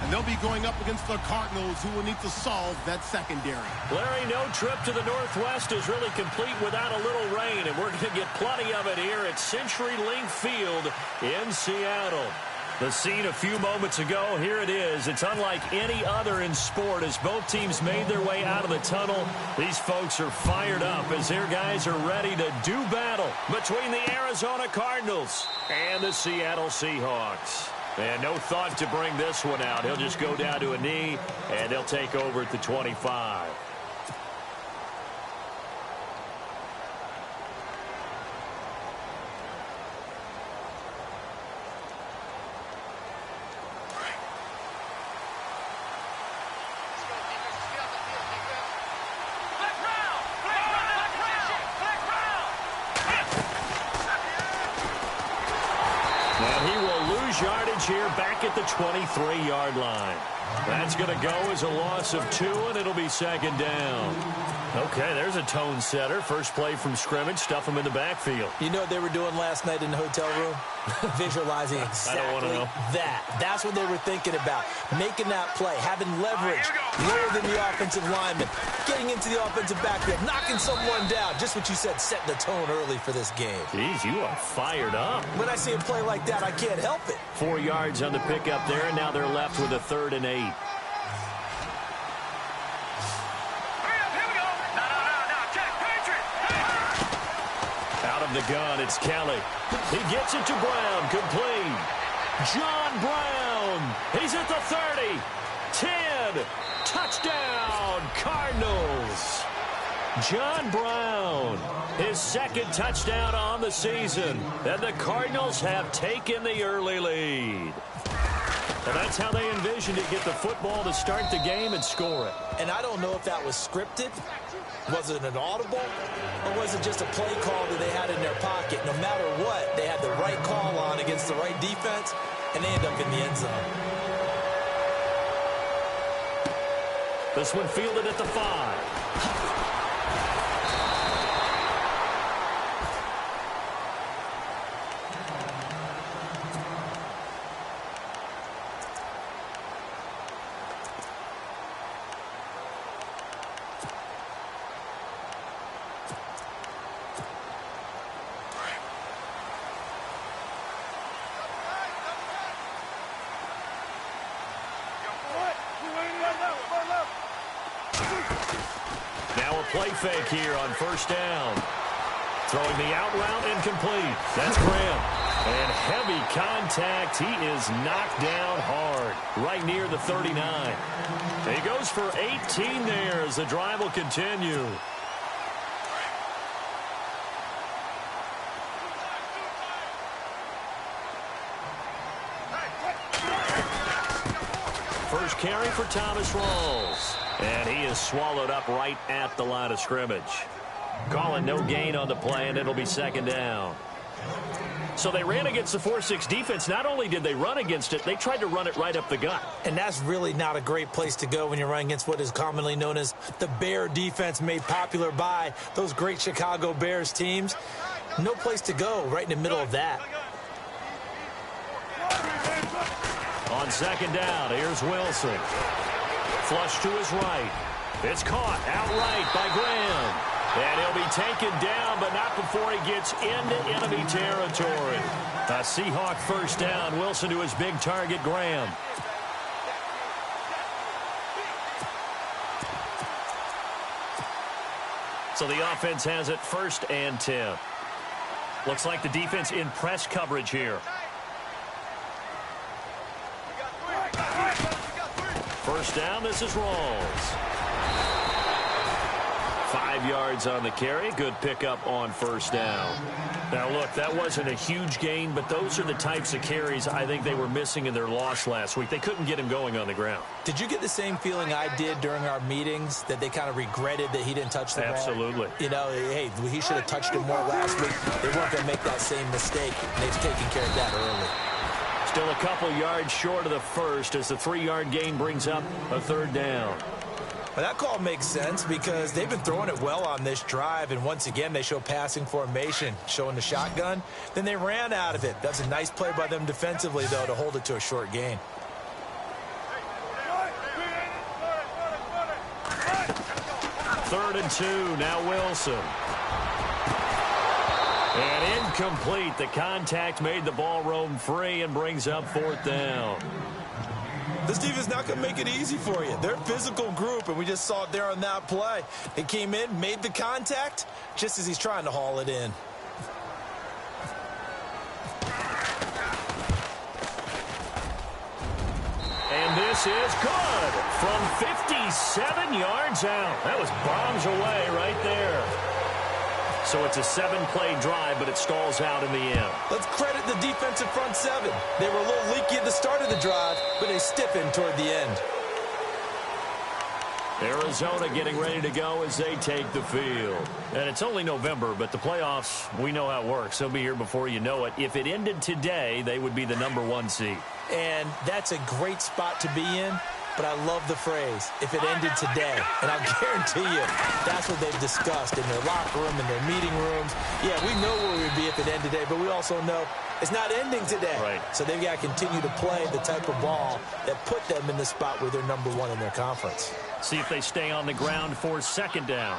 And they'll be going up against the Cardinals, who will need to solve that secondary. Larry, no trip to the Northwest is really complete without a little rain, and we're going to get plenty of it here at CenturyLink Field in Seattle. The scene a few moments ago, here it is. It's unlike any other in sport as both teams made their way out of the tunnel. These folks are fired up as their guys are ready to do battle between the Arizona Cardinals and the Seattle Seahawks. And no thought to bring this one out. He'll just go down to a knee, and they'll take over at the 25. Yardage here back at the 23-yard line. That's going to go as a loss of 2, and it'll be second down. Okay, there's a tone setter. First play from scrimmage, stuff them in the backfield. You know what they were doing last night in the hotel room? Visualizing exactly that. That's what they were thinking about. Making that play, having leverage, lower than the offensive lineman, getting into the offensive backfield, knocking someone down. Just what you said, setting the tone early for this game. Jeez, you are fired up. When I see a play like that, I can't help it. 4 yards on the pickup there, and now they're left with a 3rd and 8. The gun, it's Kelly. He gets it to Brown, complete. John Brown, he's at the 30, 10, touchdown, Cardinals. John Brown, his 2nd touchdown on the season, and the Cardinals have taken the early lead. And that's how they envisioned to get the football to start the game and score it. And I don't know if that was scripted. Was it an audible? Or was it just a play call that they had in their pocket? No matter what, they had the right call on against the right defense, and they end up in the end zone. This one fielded at the 5. Play fake here on first down. Throwing the out route incomplete. That's Graham. And heavy contact. He is knocked down hard. Right near the 39. He goes for 18 there as the drive will continue. First carry for Thomas Rawls. And he is swallowed up right at the line of scrimmage. Calling no gain on the play, and it'll be second down. So they ran against the 4-6 defense. Not only did they run against it, they tried to run it right up the gut. And that's really not a great place to go when you're running against what is commonly known as the Bear defense, made popular by those great Chicago Bears teams. No place to go right in the middle of that. On second down, here's Wilson. Flush to his right. It's caught outright by Graham. And he'll be taken down, but not before he gets into enemy territory. A Seahawk first down. Wilson to his big target, Graham. So the offense has it 1st and 10. Looks like the defense in press coverage here. First down, this is Rawls. 5 yards on the carry. Good pickup on first down. Now, look, that wasn't a huge gain, but those are the types of carries I think they were missing in their loss last week. They couldn't get him going on the ground. Did you get the same feeling I did during our meetings, that they kind of regretted that he didn't touch the ball? Absolutely. You know, hey, he should have touched it more last week. They weren't going to make that same mistake. They've taken care of that early. Still a couple yards short of the first as the 3-yard gain brings up a 3rd down. Well, that call makes sense because they've been throwing it well on this drive, and once again they show passing formation, showing the shotgun. Then they ran out of it. That's a nice play by them defensively, though, to hold it to a short gain. 3rd and 2. Now Wilson. And incomplete. The contact made the ball roam free and brings up 4th down. This defense not going to make it easy for you. They're a physical group, and we just saw it there on that play. He came in, made the contact, just as he's trying to haul it in. And this is good from 57 yards out. That was bombs away right there. So it's a 7-play drive, but it stalls out in the end. Let's credit the defensive front seven. They were a little leaky at the start of the drive, but they stiffened toward the end. Arizona getting ready to go as they take the field. And it's only November, but the playoffs, we know how it works. They'll be here before you know it. If it ended today, they would be the #1 seed. And that's a great spot to be in, but I love the phrase, if it ended today. And I'll guarantee you, that's what they've discussed in their locker room, in their meeting rooms. Yeah, we know where we'd be if it ended today, but we also know it's not ending today. Right. So they've got to continue to play the type of ball that put them in the spot where they're #1 in their conference. See if they stay on the ground for 2nd down.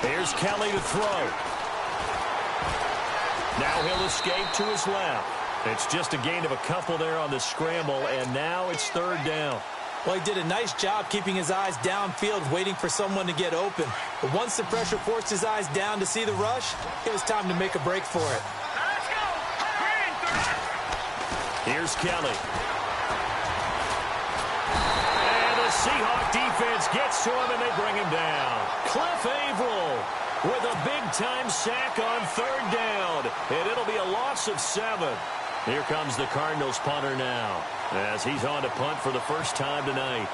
Here's Kelly to throw. Now he'll escape to his left. It's just a gain of a couple there on the scramble, and now it's 3rd down. Well, he did a nice job keeping his eyes downfield, waiting for someone to get open. But once the pressure forced his eyes down to see the rush, it was time to make a break for it. Here's Kelly. And the Seahawk defense gets to him, and they bring him down. Cliff Averill with a big-time sack on 3rd down. And it'll be a loss of 7. Here comes the Cardinals punter now, as he's on to punt for the first time tonight.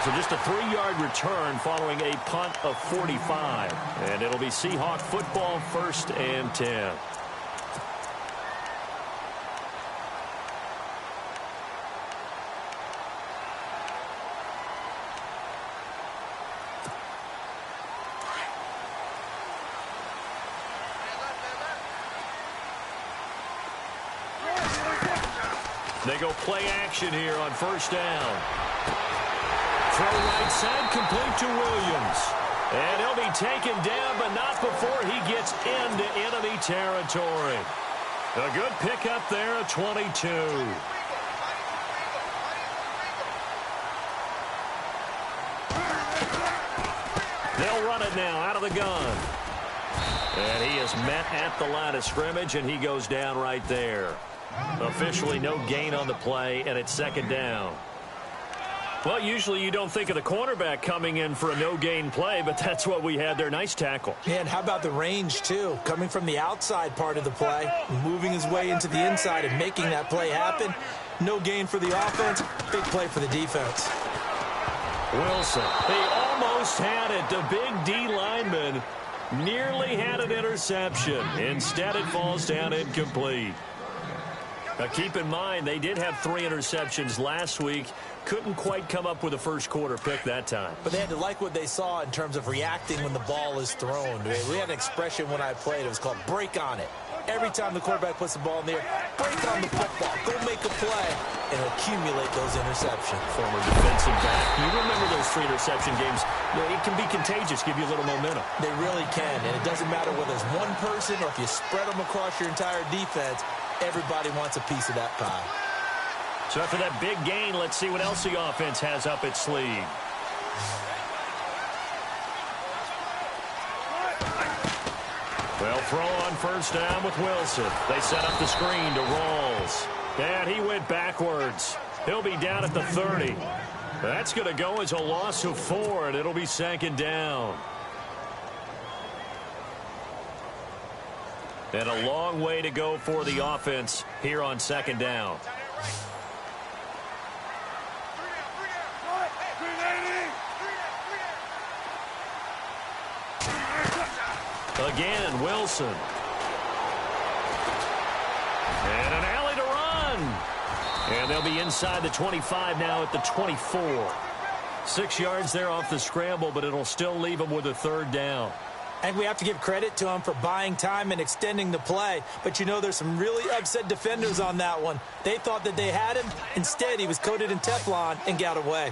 So just a 3-yard return following a punt of 45. And it'll be Seahawk football, 1st and 10. They go play action here on 1st down. Throw right side, complete to Williams. And he'll be taken down, but not before he gets into enemy territory. A good pickup there at 22. They'll run it now out of the gun. And he is met at the line of scrimmage, and he goes down right there. Officially no gain on the play, and it's 2nd down. Well, usually you don't think of the cornerback coming in for a no-gain play, but that's what we had there. Nice tackle. And how about the range, too? Coming from the outside part of the play, moving his way into the inside and making that play happen. No gain for the offense, big play for the defense. Wilson, he almost had it. The big D lineman nearly had an interception. Instead, it falls down incomplete. Now, keep in mind, they did have 3 interceptions last week. Couldn't quite come up with a first-quarter pick that time. But they had to like what they saw in terms of reacting when the ball is thrown. We had an expression when I played. It was called break on it. Every time the quarterback puts the ball in the air, break on the football. Go make a play and accumulate those interceptions. Former defensive back. You remember those 3 interception games. It can be contagious, give you a little momentum. They really can, and it doesn't matter whether it's one person or if you spread them across your entire defense. Everybody wants a piece of that pie. So after that big gain, let's see what else the offense has up its sleeve. Well, throw on 1st down with Wilson. They set up the screen to Rawls. And he went backwards. He'll be down at the 30. That's going to go as a loss of 4, and it'll be 2nd down. And a long way to go for the offense here on 2nd down. Again, Wilson. And an alley to run. And they'll be inside the 25 now at the 24. 6 yards there off the scramble, but it'll still leave him with a third down. And we have to give credit to him for buying time and extending the play. But, you know, there's some really upset defenders on that one. They thought that they had him. Instead, he was coated in Teflon and got away.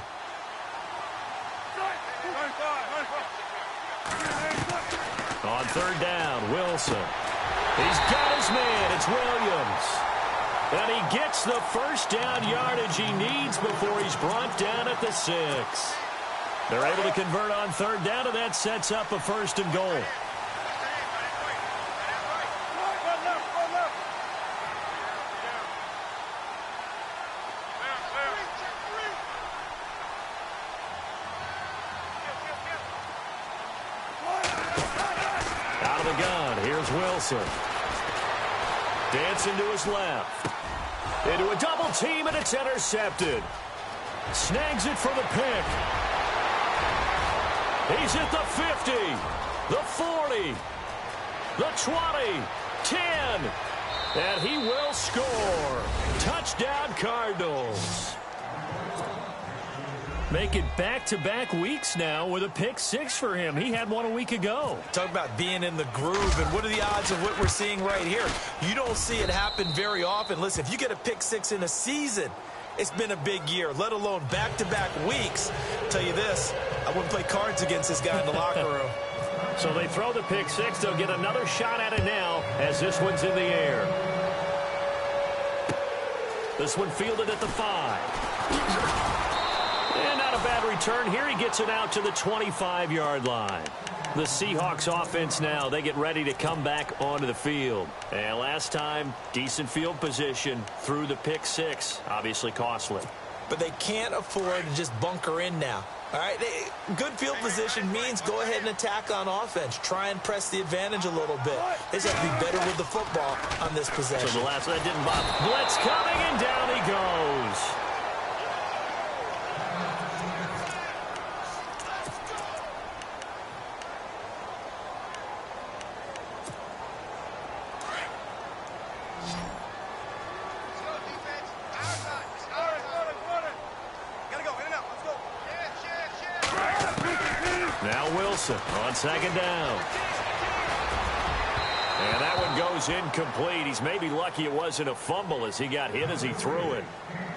On third down, Wilson. He's got his man. It's Williams. And he gets the first down yardage he needs before he's brought down at the 6. They're able to convert on third down, and that sets up a first and goal. Out of the gun, here's Wilson. Dancing to his left. Into a double team, and it's intercepted. Snags it for the pick. He's at the 50, the 40, the 20, 10, and he will score. Touchdown, Cardinals. Make it back-to-back weeks now with a pick 6 for him. He had one a week ago. Talk about being in the groove, and what are the odds of what we're seeing right here? You don't see it happen very often. Listen, if you get a pick 6 in a season, it's been a big year, let alone back-to-back weeks. I'll tell you this, I wouldn't play cards against this guy in the locker room. So they throw the pick 6. They'll get another shot at it now as this one's in the air. This one fielded at the 5. And not a bad return here. He gets it out to the 25-yard line. The Seahawks offense now, they get ready to come back onto the field. And last time, decent field position through the pick 6. Obviously costly. But they can't afford to just bunker in now. All right, good field position means go ahead and attack on offense. Try and press the advantage a little bit. They just have to be better with the football on this possession. So the last one didn't bother. Blitz coming, and down he goes. Now Wilson on second down. And that one goes incomplete. He's maybe lucky it wasn't a fumble as he got hit as he threw it.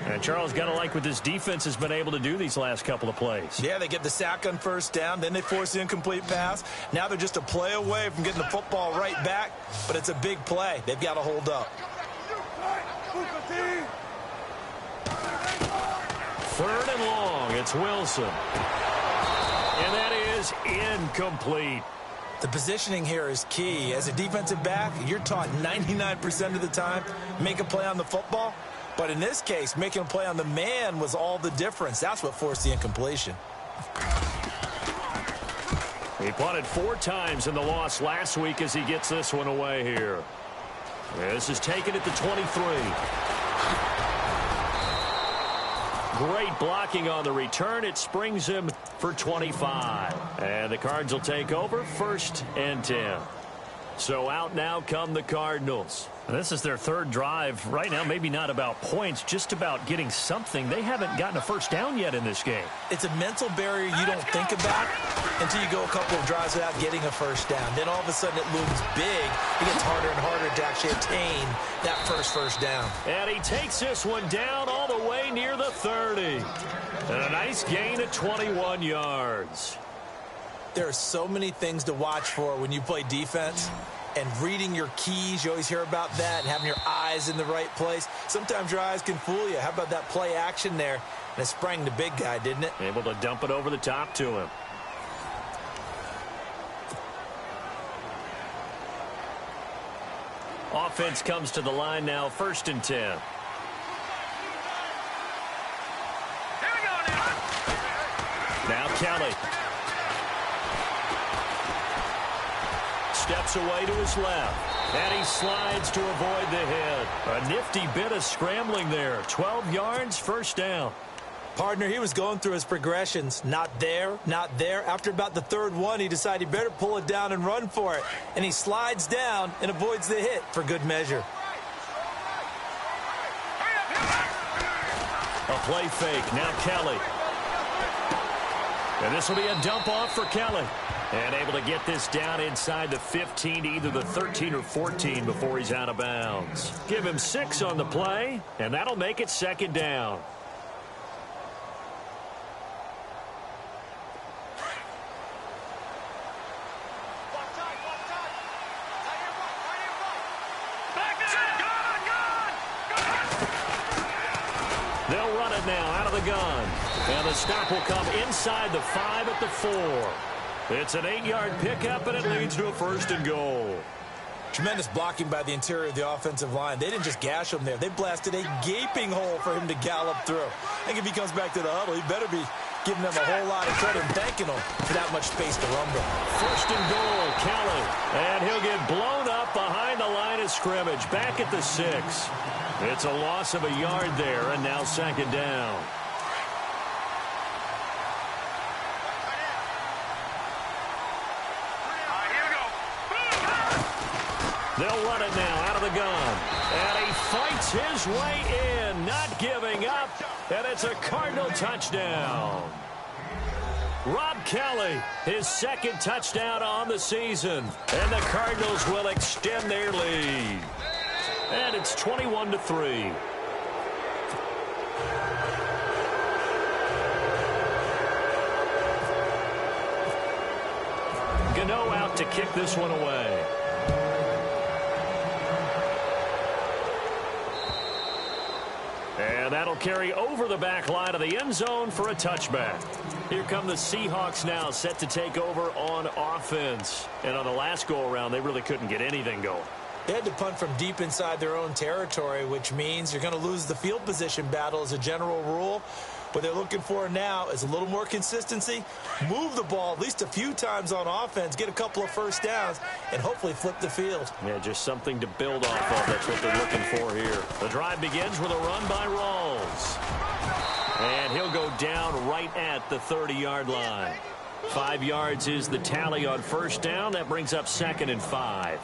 And Charles, got to like what this defense has been able to do these last couple of plays. Yeah, they get the sack on first down, then they force the incomplete pass. Now they're just a play away from getting the football right back, but it's a big play. They've got to hold up. Third and long, it's Wilson. And that is incomplete. The positioning here is key. As a defensive back, you're taught 99% of the time, make a play on the football. But in this case, making a play on the man was all the difference. That's what forced the incompletion. He punted 4 times in the loss last week as he gets this one away here. This is taken at the 23. Great blocking on the return. It springs him for 25. And the Cards will take over, 1st and 10. So out now come the Cardinals. This is their third drive. Right now, maybe not about points, just about getting something. They haven't gotten a first down yet in this game. It's a mental barrier you don't think about until you go a couple of drives without getting a first down. Then all of a sudden it looms big. It gets harder and harder to actually attain that first down. And he takes this one down all the way near the 30. And a nice gain of 21 yards. There are so many things to watch for when you play defense. And reading your keys, you always hear about that, and having your eyes in the right place. Sometimes your eyes can fool you. How about that play action there? And it sprang the big guy, didn't it? Able to dump it over the top to him. Offense comes to the line now, 1st and 10. Here we go now. Now Kelly. Steps away to his left. And he slides to avoid the hit. A nifty bit of scrambling there. 12 yards, 1st down. Partner, he was going through his progressions. Not there, not there. After about the 3rd one, he decided he better pull it down and run for it. And he slides down and avoids the hit for good measure. A play fake. Now Kelly. And this will be a dump off for Kelly. And able to get this down inside the 15 to either the 13 or 14 before he's out of bounds. Give him 6 on the play, and that'll make it second down. They'll run it now out of the gun. And the stop will come inside the 5 at the 4. It's an 8-yard pickup, and it leads to a 1st and goal. Tremendous blocking by the interior of the offensive line. They didn't just gash him there. They blasted a gaping hole for him to gallop through. I think if he comes back to the huddle, he better be giving them a whole lot of credit and thanking them for that much space to rumble. 1st and goal, Kelly. And he'll get blown up behind the line of scrimmage, back at the 6. It's a loss of a yard there, and now second down. They'll run it now out of the gun. And he fights his way in, not giving up. And it's a Cardinal touchdown. Rob Kelly, his 2nd touchdown on the season. And the Cardinals will extend their lead. And it's 21-3. Gano out to kick this one away. And that'll carry over the back line of the end zone for a touchback. Here come the Seahawks now, set to take over on offense. And on the last go-around, they really couldn't get anything going. They had to punt from deep inside their own territory, which means you're going to lose the field position battle as a general rule. What they're looking for now is a little more consistency, move the ball at least a few times on offense, get a couple of 1st downs, and hopefully flip the field. Yeah, just something to build off of. That's what they're looking for here. The drive begins with a run by Rawls. And he'll go down right at the 30-yard line. 5 yards is the tally on 1st down. That brings up 2nd and 5.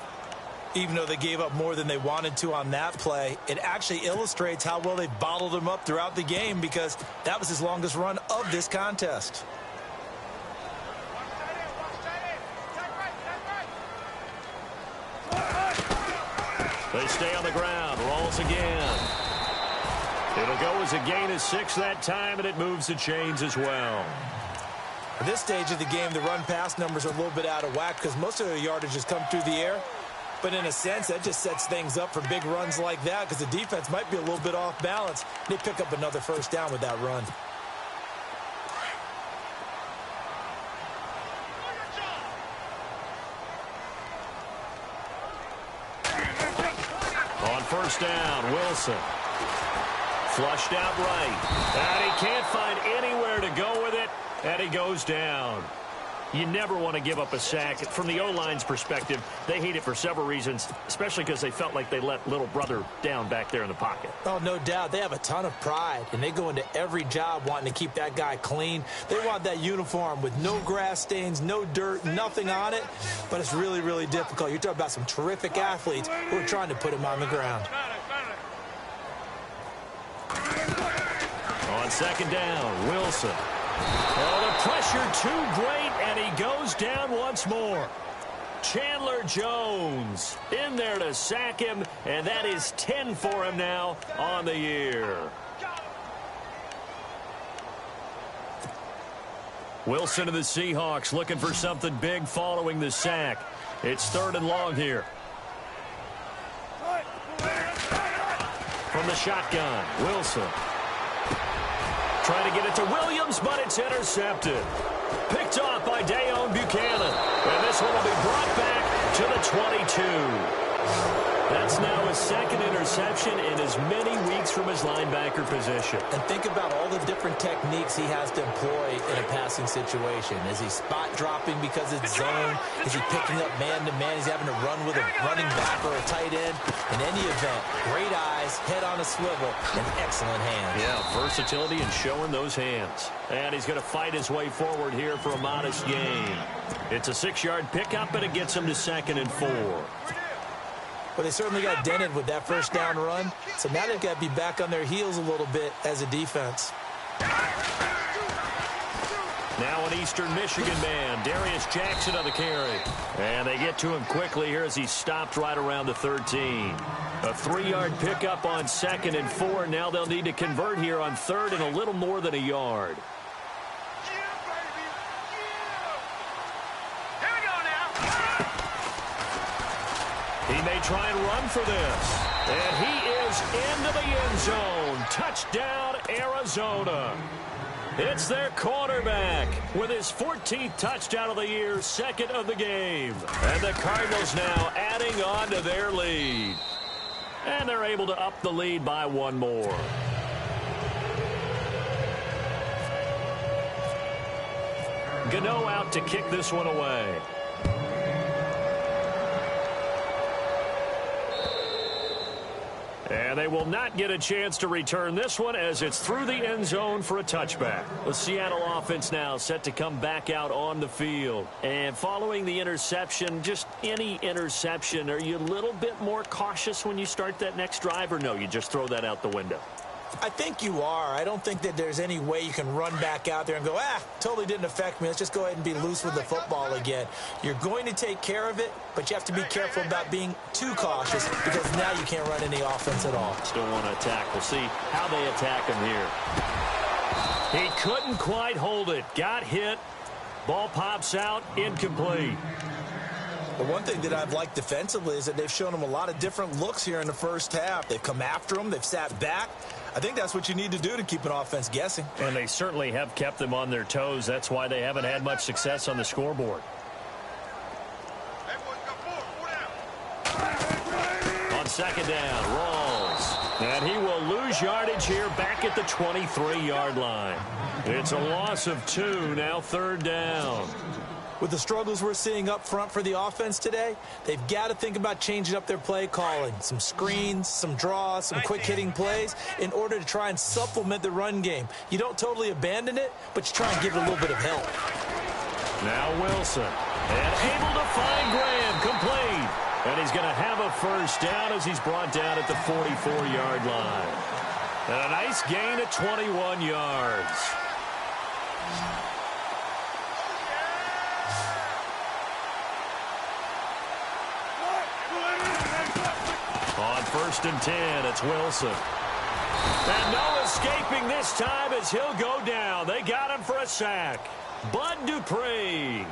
Even though they gave up more than they wanted to on that play, it actually illustrates how well they bottled him up throughout the game because that was his longest run of this contest. They stay on the ground. Rolls again. It'll go as a gain of 6 that time, and it moves the chains as well. At this stage of the game, the run-pass numbers are a little bit out of whack because most of their yardage has come through the air. But in a sense, that just sets things up for big runs like that because the defense might be a little bit off balance. They pick up another 1st down with that run. On 1st down, Wilson. Flushed out right. And he can't find anywhere to go with it. And he goes down. You never want to give up a sack. From the O-line's perspective, they hate it for several reasons, especially because they felt like they let little brother down back there in the pocket. Oh, no doubt. They have a ton of pride, and they go into every job wanting to keep that guy clean. They want that uniform with no grass stains, no dirt, nothing on it, but it's really, really difficult. You're talking about some terrific athletes who are trying to put him on the ground. On 2nd down, Wilson. Oh, the pressure too great, and he goes down once more. Chandler Jones in there to sack him, and that is 10 for him now on the year. Wilson of the Seahawks looking for something big following the sack. It's 3rd and long here. From the shotgun, Wilson. Trying to get it to Williams, but it's intercepted. Picked off by Dayon Buchanan. And this one will be brought back to the 22. That's now his 2nd interception in as many weeks from his linebacker position. And think about all the different techniques he has to employ in a passing situation. Is he spot dropping because it's zone? Is he picking up man-to-man? He's having to run with a running back or a tight end. In any event, great eyes, head on a swivel, and excellent hands. Yeah, versatility and showing those hands. And he's going to fight his way forward here for a modest gain. It's a 6-yard pickup, and it gets him to 2nd and 4. Well, they certainly got dented with that 1st down run. So now they've got to be back on their heels a little bit as a defense. Now an Eastern Michigan man, Darius Jackson on the carry. And they get to him quickly here as he stopped right around the 13. A 3-yard pickup on 2nd and 4. Now they'll need to convert here on 3rd and a little more than a yard. He may try and run for this. And he is into the end zone. Touchdown, Arizona. It's their quarterback with his 14th touchdown of the year, 2nd of the game. And the Cardinals now adding on to their lead. And they're able to up the lead by 1 more. Gano out to kick this one away. And they will not get a chance to return this one as it's through the end zone for a touchback. The Seattle offense now set to come back out on the field. And following the interception, just any interception, are you a little bit more cautious when you start that next drive, or no, you just throw that out the window? I think you are. I don't think that there's any way you can run back out there and go, totally didn't affect me. Let's just go ahead and be loose with the football again. You're going to take care of it, but you have to be careful about being too cautious because now you can't run any offense at all. Still want to attack. We'll see how they attack him here. He couldn't quite hold it. Got hit. Ball pops out. Incomplete. The one thing that I've liked defensively is that they've shown him a lot of different looks here in the first half. They've come after him. They've sat back. I think that's what you need to do to keep an offense guessing. And they certainly have kept them on their toes. That's why they haven't had much success on the scoreboard. On 2nd down, Rawls. And he will lose yardage here back at the 23-yard line. It's a loss of 2, now 3rd down. With the struggles we're seeing up front for the offense today, they've got to think about changing up their play calling. Some screens, some draws, some quick-hitting plays in order to try and supplement the run game. You don't totally abandon it, but you try and give it a little bit of help. Now Wilson. And able to find Graham. Complete. And he's going to have a first down as he's brought down at the 44-yard line. And a nice gain of 21 yards. On 1st and 10, it's Wilson. And no escaping this time as he'll go down. They got him for a sack. Bud Dupree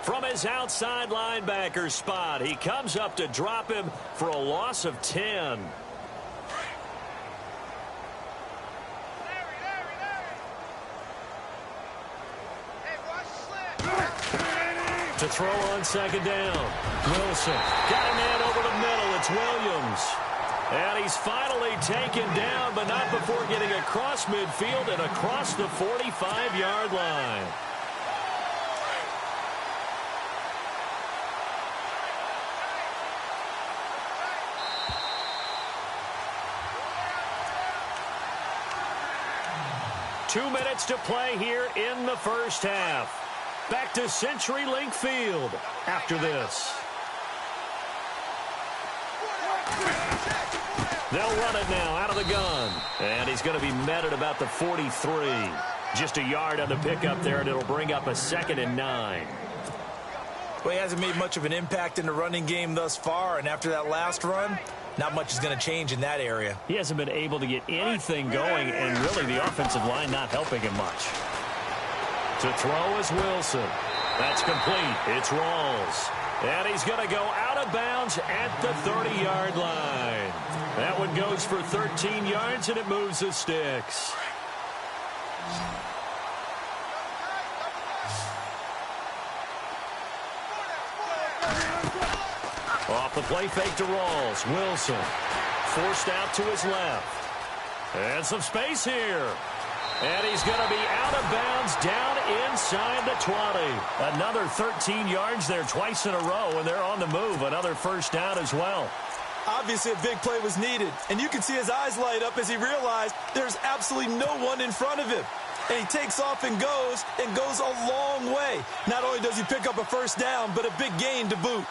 from his outside linebacker spot. He comes up to drop him for a loss of 10. To throw on 2nd down. Wilson got a man over the middle. It's Williams. And he's finally taken down, but not before getting across midfield and across the 45-yard line. Two minutes to play here in the first half. Back to CenturyLink Field after this. They'll run it now out of the gun. And he's going to be met at about the 43. Just a yard on the pickup there, and it'll bring up a 2nd and 9. Well, he hasn't made much of an impact in the running game thus far, and after that last run, not much is going to change in that area. He hasn't been able to get anything going, and really the offensive line not helping him much. To throw is Wilson. That's complete. It's Rawls. And he's going to go out of bounds at the 30-yard line. That one goes for 13 yards, and it moves the sticks. Off the play fake to Rawls. Wilson forced out to his left. And some space here. And he's going to be out of bounds down inside the 20. Another 13 yards there twice in a row, and they're on the move. Another first down as well. Obviously, a big play was needed, and you can see his eyes light up as he realized there's absolutely no one in front of him. And he takes off and goes a long way. Not only does he pick up a first down, but a big gain to boot.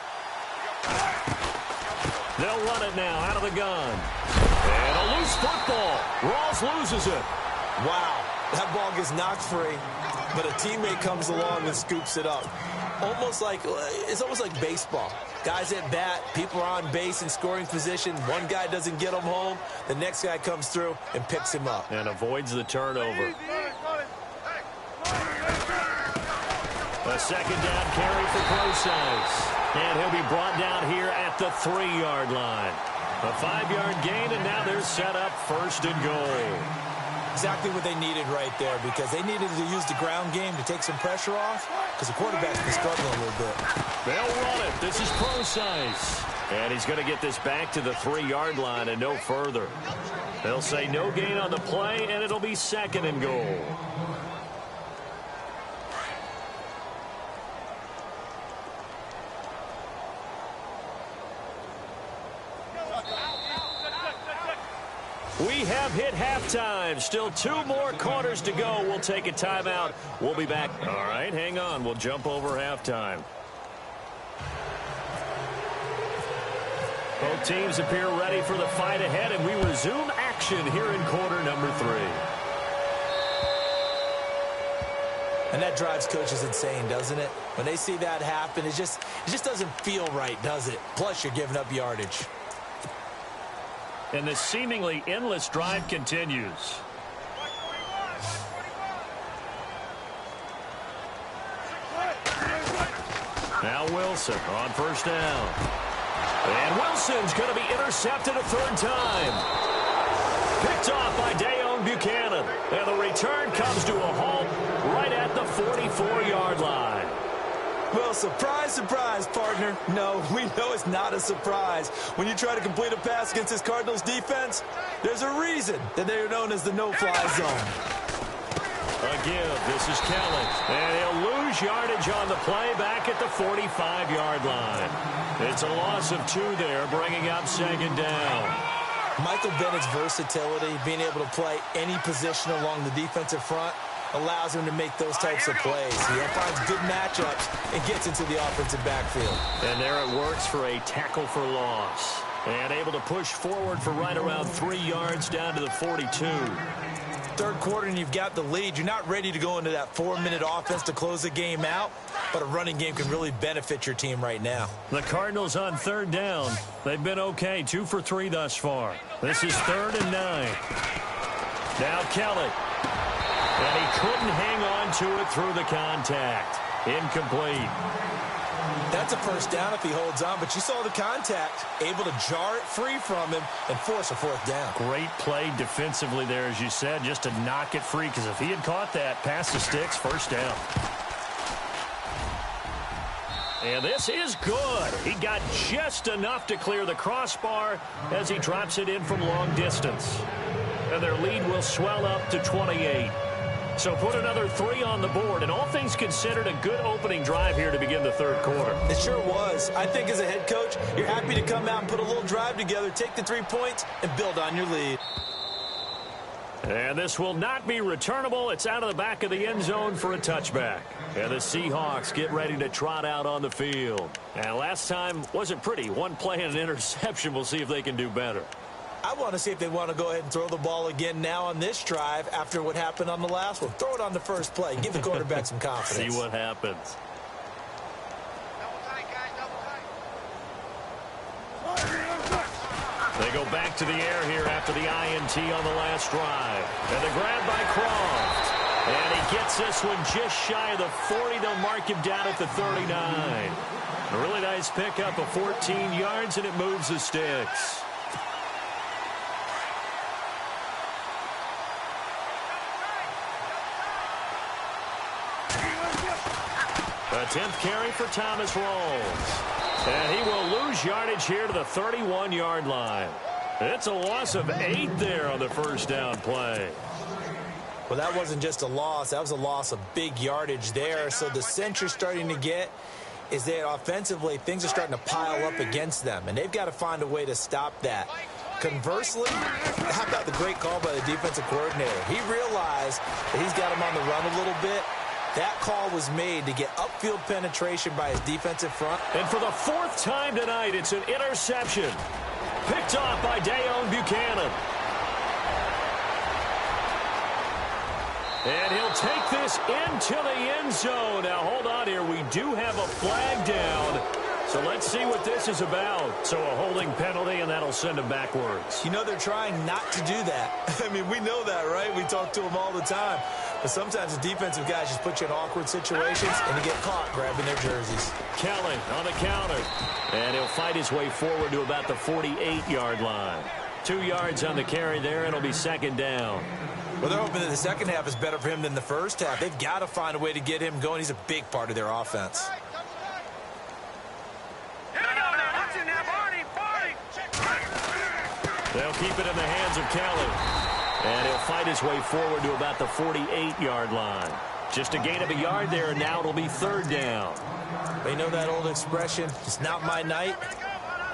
They'll run it now out of the gun. And a loose football. Rawls loses it. Wow, that ball gets knocked free. but a teammate comes along and scoops it up. It's almost like baseball. Guys at bat, people are on base in scoring position. One guy doesn't get him home. The next guy comes through and picks him up. And avoids the turnover. A second down carry for Procise. And he'll be brought down here at the 3-yard line. A 5-yard gain, and now they're set up 1st and goal. Exactly what they needed right there, because they needed to use the ground game to take some pressure off, because the quarterback's been struggling a little bit. They'll run it. This is Procise. And he's going to get this back to the 3-yard line and no further. They'll say no gain on the play, and it'll be 2nd and goal. We have hit halftime. Still 2 more quarters to go. We'll take a timeout. We'll be back. All right, hang on. We'll jump over halftime. Both teams appear ready for the fight ahead, and we resume action here in quarter number 3. And that drives coaches insane, doesn't it? When they see that happen, it just doesn't feel right, does it? Plus, you're giving up yardage. And the seemingly endless drive continues. Now Wilson on 1st down. And Wilson's going to be intercepted a 3rd time. Picked off by Dayon Buchanan. And the return comes to a halt right at the 44-yard line. Well, surprise, surprise, partner. No, we know it's not a surprise. When you try to complete a pass against this Cardinals defense, there's a reason that they're known as the no-fly zone. Again, this is Kelly. And he'll lose yardage on the play back at the 45-yard line. It's a loss of 2 there, bringing up 2nd down. Michael Bennett's versatility, being able to play any position along the defensive front, allows him to make those types of plays. He finds good matchups and gets into the offensive backfield. And there it works for a tackle for loss. And able to push forward for right around 3 yards down to the 42. 3rd quarter and you've got the lead. You're not ready to go into that 4-minute offense to close the game out, but a running game can really benefit your team right now. The Cardinals on 3rd down. They've been okay, 2 for 3 thus far. This is 3rd and 9. Now Kelly. And he couldn't hang on to it through the contact. Incomplete. That's a 1st down if he holds on, but you saw the contact, able to jar it free from him and force a 4th down. Great play defensively there, as you said, just to knock it free, because if he had caught that, past the sticks, 1st down. And this is good. He got just enough to clear the crossbar as he drops it in from long distance. And their lead will swell up to 28. So put another 3 on the board, and all things considered, a good opening drive here to begin the 3rd quarter. It sure was. I think as a head coach, you're happy to come out and put a little drive together, take the 3 points, and build on your lead. And this will not be returnable. It's out of the back of the end zone for a touchback. And the Seahawks get ready to trot out on the field. And last time wasn't pretty. 1 play and an interception. We'll see if they can do better. I want to see if they want to go ahead and throw the ball again now on this drive after what happened on the last one. Throw it on the first play. Give the quarterback some confidence. See what happens. They go back to the air here after the INT on the last drive. And the grab by Croft. And he gets this one just shy of the 40. They'll mark him down at the 39. A really nice pickup of 14 yards, and it moves the sticks. A 10th carry for Thomas Rawls. And he will lose yardage here to the 31-yard line. It's a loss of 8 there on the 1st down play. Well, that wasn't just a loss. That was a loss of big yardage there. So the sense you're starting to get is that offensively things are starting to pile up against them, and they've got to find a way to stop that. Conversely, how about the great call by the defensive coordinator? He realized that he's got him on the run a little bit. That call was made to get upfield penetration by his defensive front. And for the 4th time tonight, it's an interception. Picked off by Dayon Buchanan. And he'll take this into the end zone. Now, hold on here. We do have a flag down. So let's see what this is about. So a holding penalty, and that'll send him backwards. You know they're trying not to do that. I mean, we know that, right? We talk to them all the time. But sometimes the defensive guys just put you in awkward situations, and you get caught grabbing their jerseys. Kelly on the counter. And he'll fight his way forward to about the 48-yard line. 2 yards on the carry there. It'll be second down. Well, they're hoping that the second half is better for him than the first half. They've got to find a way to get him going. He's a big part of their offense. They'll keep it in the hands of Kelly. And he'll fight his way forward to about the 48-yard line. Just a gain of a yard there, and now it'll be third down. They know that old expression, it's not my night.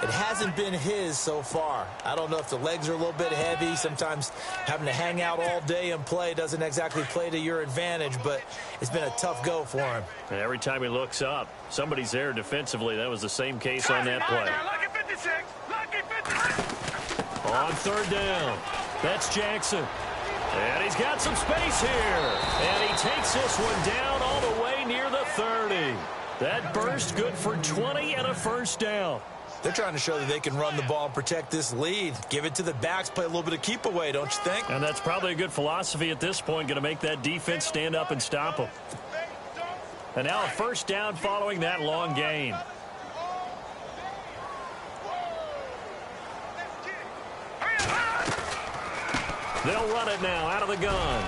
It hasn't been his so far. I don't know if the legs are a little bit heavy. Sometimes having to hang out all day and play doesn't exactly play to your advantage, but it's been a tough go for him. And every time he looks up, somebody's there defensively. That was the same case on that play. Lucky 56. Lucky 56. On third down, that's Jackson. And he's got some space here. And he takes this one down all the way near the 30. That burst good for 20 and a first down. They're trying to show that they can run the ball and protect this lead. Give it to the backs, play a little bit of keep away, don't you think? And that's probably a good philosophy at this point, going to make that defense stand up and stop them. And now a first down following that long gain. They'll run it now out of the gun.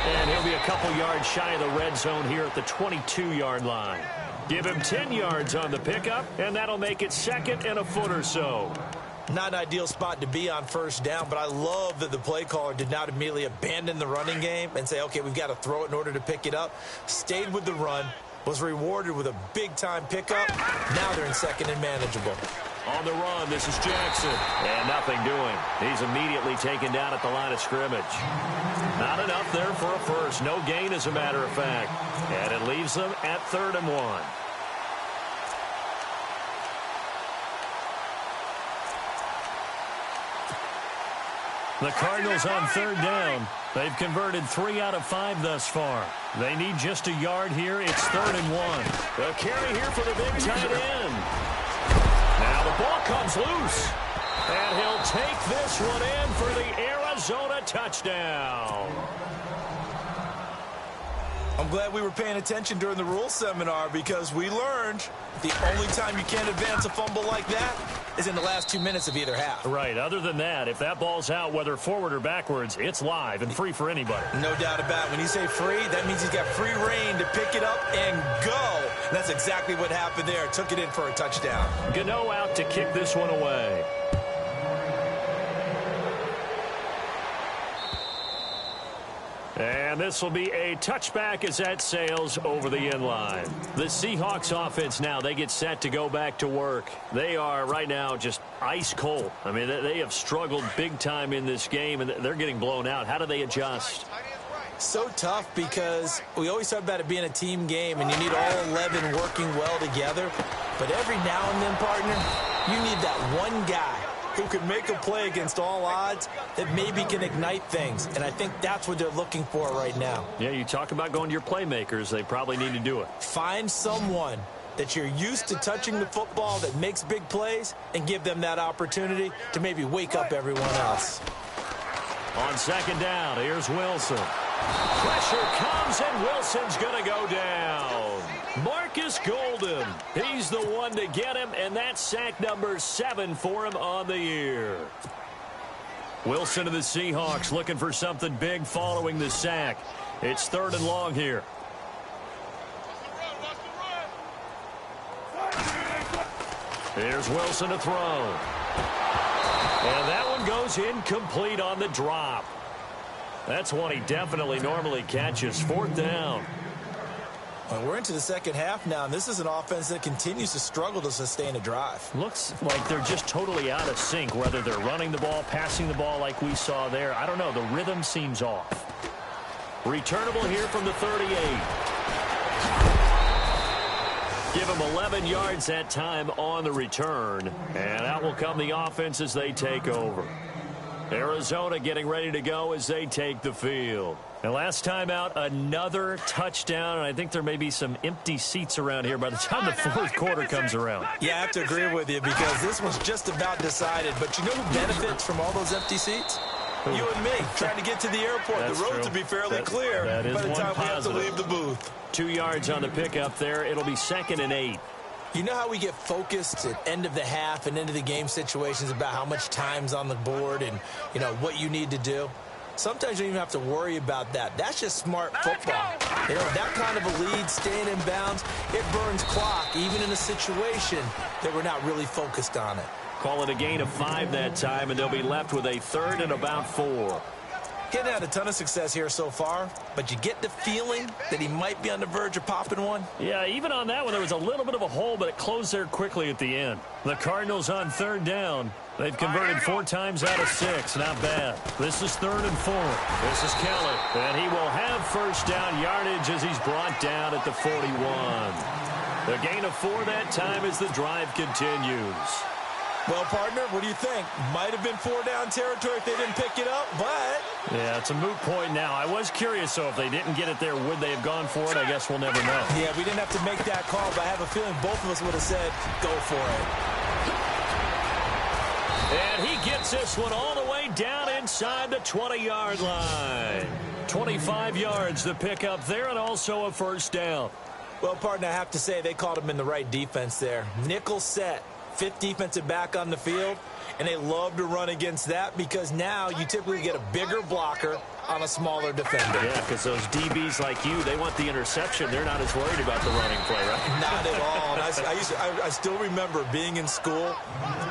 And he'll be a couple yards shy of the red zone here at the 22-yard line. Give him 10 yards on the pickup, and that'll make it second and a foot or so. Not an ideal spot to be on first down, but I love that the play caller did not immediately abandon the running game and say, okay, we've got to throw it in order to pick it up. Stayed with the run, was rewarded with a big-time pickup. Now they're in second and manageable. On the run, this is Jackson. And nothing doing. He's immediately taken down at the line of scrimmage. Not enough there for a first. No gain, as a matter of fact. And it leaves them at 3rd and 1. The Cardinals on 3rd down. They've converted 3 out of 5 thus far. They need just a yard here. It's 3rd and 1. A carry here for the big tight end. Now the ball comes loose. And he'll take this one in for the Arizona touchdown. I'm glad we were paying attention during the rules seminar because we learned the only time you can't advance a fumble like that is in the last 2 minutes of either half. Right. Other than that, if that ball's out, whether forward or backwards, it's live and free for anybody. No doubt about it. When you say free, that means he's got free reign to pick it up and go. And that's exactly what happened there. Took it in for a touchdown. Gano out to kick this one away. And this will be a touchback as that sails over the end line. The Seahawks offense now, they get set to go back to work. They are right now just ice cold. I mean, they have struggled big time in this game, and they're getting blown out. How do they adjust? So tough because we always talk about it being a team game, and you need all 11 working well together. But every now and then, partner, you need that one guy who can make a play against all odds that maybe can ignite things. And I think that's what they're looking for right now. Yeah, you talk about going to your playmakers. They probably need to do it. Find someone that you're used to touching the football that makes big plays and give them that opportunity to maybe wake up everyone else. On 2nd down, here's Wilson. Pressure comes, and Wilson's going to go down. Marcus Golden, he's the one to get him, and that's sack number 7 for him on the year. Wilson of the Seahawks looking for something big following the sack. It's 3rd and long here. Here's Wilson to throw. And that one goes incomplete on the drop. That's one he definitely normally catches. 4th down. Well, we're into the second half now, and this is an offense that continues to struggle to sustain a drive. Looks like they're just totally out of sync, whether they're running the ball, passing the ball like we saw there. I don't know. The rhythm seems off. Returnable here from the 38. Give them 11 yards that time on the return. And out will come the offense as they take over. Arizona getting ready to go as they take the field. And last time out, another touchdown, and I think there may be some empty seats around here by the time the fourth quarter comes around. Yeah, I have to agree with you because this one's just about decided. But you know who benefits from all those empty seats? You and me, trying to get to the airport. That's the road true. to be fairly clear by the time we have to leave the booth. 2 yards on the pickup there. It'll be 2nd and 8. You know how we get focused at end of the half and into the game situations about how much time's on the board and, you know, what you need to do? Sometimes you don't even have to worry about that. That's just smart football. You know, that kind of a lead, staying in bounds, it burns clock, even in a situation that we're not really focused on it. Call it a gain of 5 that time, and they'll be left with a 3rd and about 4. Getting had a ton of success here so far, but you get the feeling that he might be on the verge of popping one. Yeah, even on that one, there was a little bit of a hole, but it closed there quickly at the end. The Cardinals on 3rd down. They've converted 4 times out of 6. Not bad. This is 3rd and 4. This is Kelly, and he will have first down yardage as he's brought down at the 41. The gain of 4 that time as the drive continues. Well, partner, what do you think? Might have been 4-down territory if they didn't pick it up, but... Yeah, it's a moot point now. I was curious, so if they didn't get it there, would they have gone for it? I guess we'll never know. Yeah, we didn't have to make that call, but I have a feeling both of us would have said, go for it. And he gets this one all the way down inside the 20-yard line. 25 yards to pick up there, and also a first down. Well, partner, I have to say they called him in the right defense there. Nickel set. 5th defensive back on the field, and they love to run against that because now you typically get a bigger blocker on a smaller defender. Yeah, because those DBs like you, they want the interception. They're not as worried about the running play, right? Not at all. And I still remember being in school,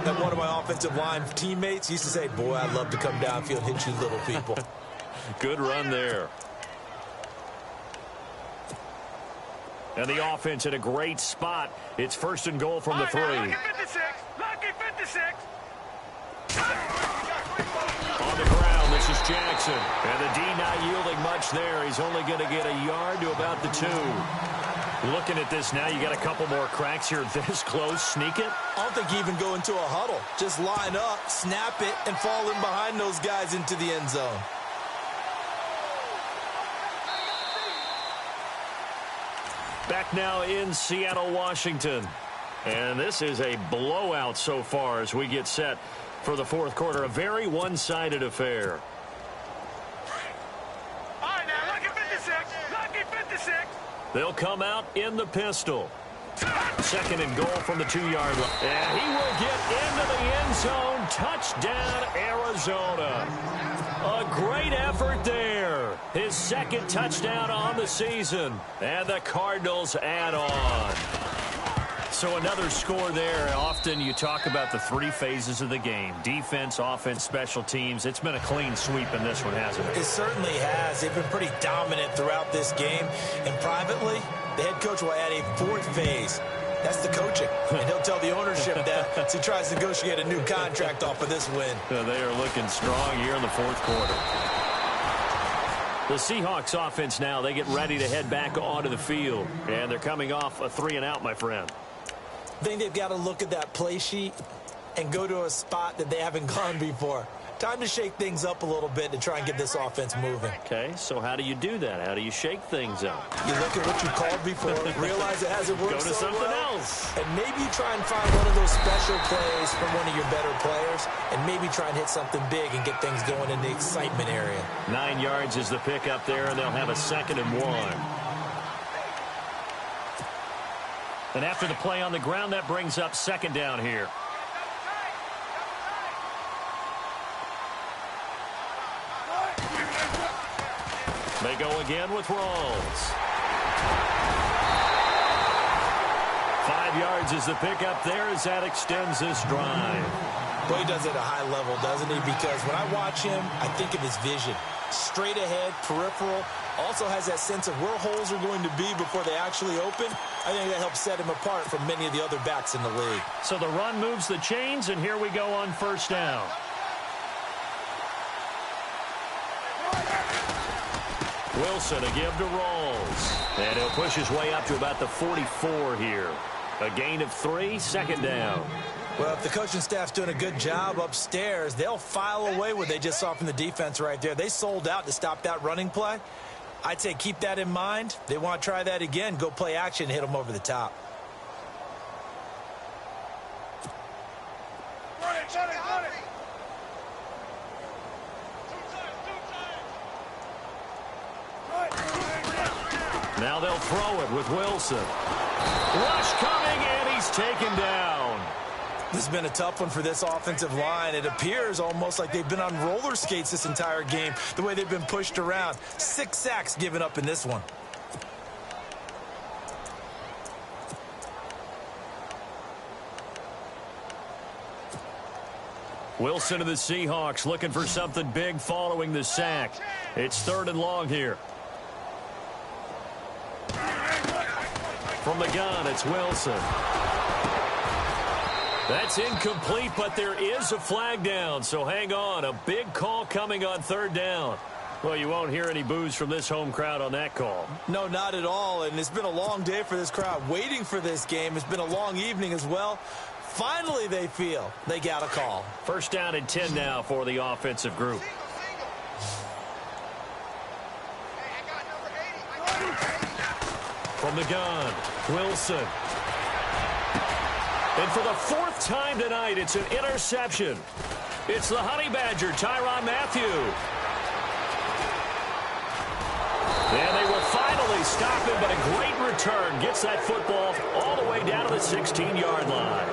and one of my offensive line teammates used to say, boy, I'd love to come downfield and hit you little people. Good run there. And the offense in a great spot. It's 1st and goal from the 3. Lucky 56. Lucky 56. On the ground, this is Jackson. And the D not yielding much there. He's only going to get a yard to about the 2. Looking at this now, you got a couple more cracks here this close. Sneak it? I don't think you even go into a huddle. Just line up, snap it, and fall in behind those guys into the end zone. Back now in Seattle, Washington. And this is a blowout so far as we get set for the fourth quarter. A very one-sided affair. All right, now, lucky 56. Lucky 56. They'll come out in the pistol. 2nd and goal from the 2-yard line. And he will get into the end zone. Touchdown, Arizona. A great effort there. His 2nd touchdown on the season. And the Cardinals add on. So another score there. Often you talk about the 3 phases of the game. Defense, offense, special teams. It's been a clean sweep in this one, hasn't it? It certainly has. They've been pretty dominant throughout this game. And privately, the head coach will add a 4th phase. That's the coaching. And he'll tell the ownership that as he tries to negotiate a new contract off of this win. They are looking strong here in the fourth quarter. The Seahawks offense now, they get ready to head back onto the field. And they're coming off a 3-and-out, my friend. I think they've got to look at that play sheet and go to a spot that they haven't gone before. Time to shake things up a little bit to try and get this offense moving. Okay, so how do you do that? How do you shake things up? You look at what you called before, realize it hasn't worked Go to so something well, else. and maybe you try and find one of those special plays from one of your better players, and maybe try and hit something big and get things going in the excitement area. 9 yards is the pickup there, and they'll have a 2nd and 1. And after the play on the ground, that brings up 2nd down here. They go again with Rawls. 5 yards is the pickup there as that extends this drive. Boy, he does it at a high level, doesn't he? Because when I watch him, I think of his vision. Straight ahead, peripheral. Also has that sense of where holes are going to be before they actually open. I think that helps set him apart from many of the other backs in the league. So the run moves the chains, and here we go on 1st down. Wilson a give to Rawls. And he'll push his way up to about the 44 here. A gain of 3, 2nd down. Well, if the coaching staff's doing a good job upstairs, they'll file away what they just saw from the defense right there. They sold out to stop that running play. I'd say keep that in mind. They want to try that again. Go play action, hit them over the top. Now they'll throw it with Wilson. Rush coming, and he's taken down. This has been a tough one for this offensive line. It appears almost like they've been on roller skates this entire game, the way they've been pushed around. 6 sacks given up in this one. Wilson of the Seahawks looking for something big following the sack. It's 3rd and long here. From the gun, it's Wilson. That's incomplete, but there is a flag down, so hang on. A big call coming on 3rd down. Well, you won't hear any boos from this home crowd on that call. No, not at all, and it's been a long day for this crowd waiting for this game. It's been a long evening as well. Finally, they feel they got a call. 1st down and 10 now for the offensive group. From the gun, Wilson. And for the 4th time tonight, it's an interception. It's the Honey Badger, Tyrann Mathieu. And they will finally stop him, but a great return gets that football all the way down to the 16-yard line.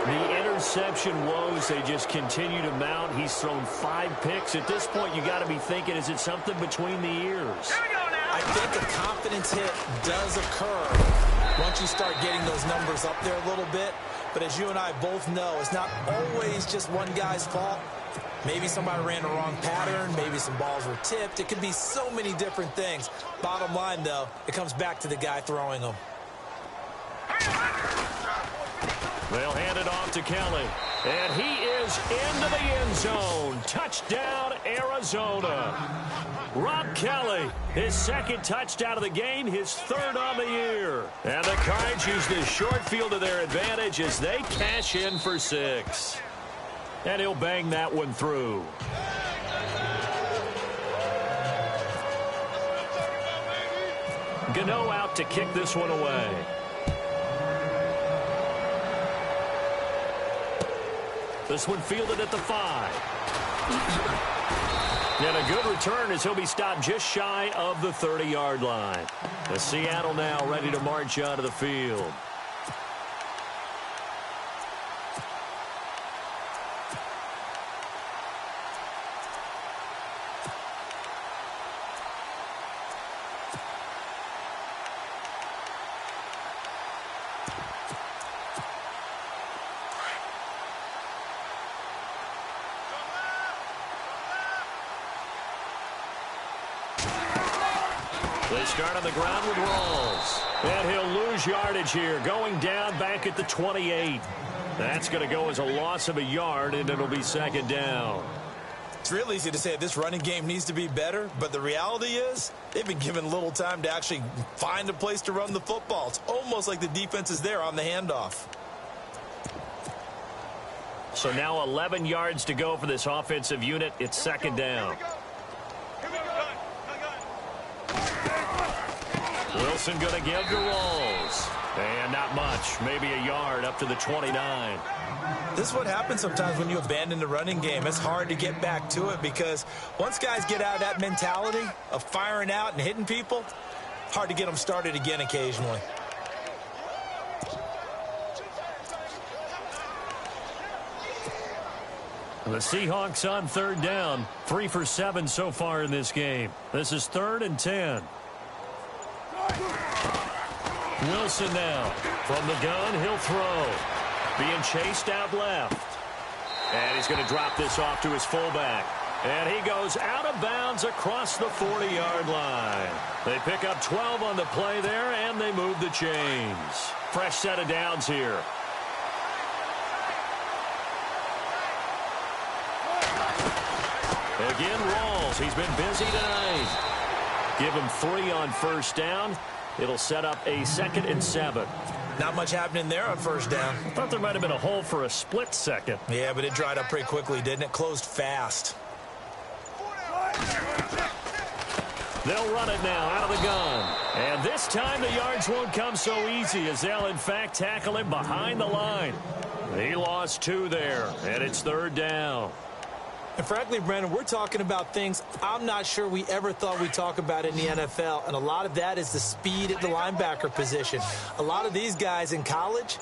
The interception woes, they just continue to mount. He's thrown 5 picks. At this point, you got to be thinking, is it something between the ears? I think a confidence hit does occur once you start getting those numbers up there a little bit. But as you and I both know, it's not always just one guy's fault. Maybe somebody ran the wrong pattern. Maybe some balls were tipped. It could be so many different things. Bottom line, though, it comes back to the guy throwing them. They'll hand it off to Kelly. And he is into the end zone. Touchdown, Arizona. Rob Kelly, his 2nd touchdown of the game, his 3rd on the year. And the Cards use the short field to their advantage as they cash in for 6. And he'll bang that one through. Gano out to kick this one away. This one fielded at the 5. And a good return as he'll be stopped just shy of the 30-yard line. The Seattle now ready to march onto the field. They start on the ground with Rawls. And he'll lose yardage here, going down back at the 28. That's going to go as a loss of a yard, and it'll be 2nd down. It's real easy to say this running game needs to be better, but the reality is they've been given little time to actually find a place to run the football. It's almost like the defense is there on the handoff. So now 11 yards to go for this offensive unit. It's 2nd down. Wilson going to give to Rawls. And not much. Maybe a yard up to the 29. This is what happens sometimes when you abandon the running game. It's hard to get back to it because once guys get out of that mentality of firing out and hitting people, hard to get them started again occasionally. The Seahawks on 3rd down. 3 for 7 so far in this game. This is 3rd and 10. Wilson now. From the gun, he'll throw. Being chased out left. And he's going to drop this off to his fullback. And he goes out of bounds across the 40-yard line. They pick up 12 on the play there, and they move the chains. Fresh set of downs here. Again, Rawls. He's been busy tonight. Give him 3 on 1st down. It'll set up a 2nd and 7. Not much happening there on first down. I thought there might have been a hole for a split second. Yeah, but it dried up pretty quickly, didn't it? Closed fast. They'll run it now out of the gun. And this time the yards won't come so easy as they'll, in fact, tackle him behind the line. He lost 2 there, and it's third down. And frankly, Brandon, we're talking about things I'm not sure we ever thought we'd talk about in the NFL, and a lot of that is the speed at the linebacker position. A lot of these guys in college,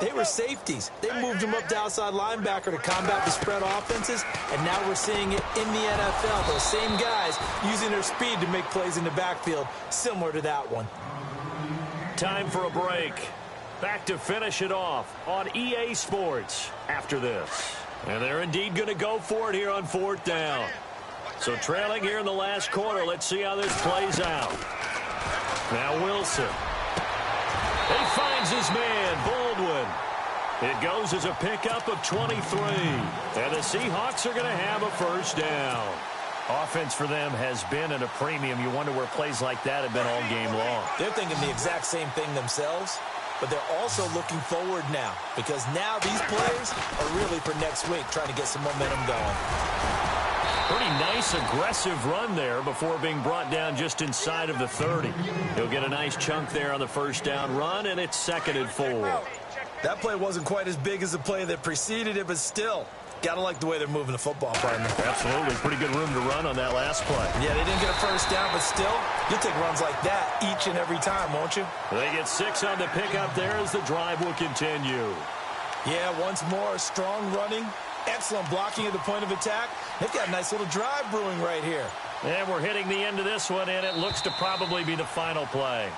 they were safeties. They moved them up to outside linebacker to combat the spread offenses, and now we're seeing it in the NFL. Those same guys using their speed to make plays in the backfield, similar to that one. Time for a break. Back to finish it off on EA Sports after this. And they're indeed going to go for it here on fourth down. So trailing here in the last quarter. Let's see how this plays out. Now Wilson. He finds his man, Baldwin. It goes as a pickup of 23. And the Seahawks are going to have a first down. Offense for them has been at a premium. You wonder where plays like that have been all game long. They're thinking the exact same thing themselves. But they're also looking forward now, because now these players are really for next week, trying to get some momentum going. Pretty nice, aggressive run there before being brought down just inside of the 30. He'll get a nice chunk there on the first down run, and it's 2nd and 4. That play wasn't quite as big as the play that preceded it, but still, got to like the way they're moving the football, partner. Absolutely. Pretty good room to run on that last play. Yeah, they didn't get a first down, but still, you'll take runs like that each and every time, won't you? They get 6 on the pickup there as the drive will continue. Yeah, once more, strong running, excellent blocking at the point of attack. They've got a nice little drive brewing right here. And we're hitting the end of this one, and it looks to probably be the final play.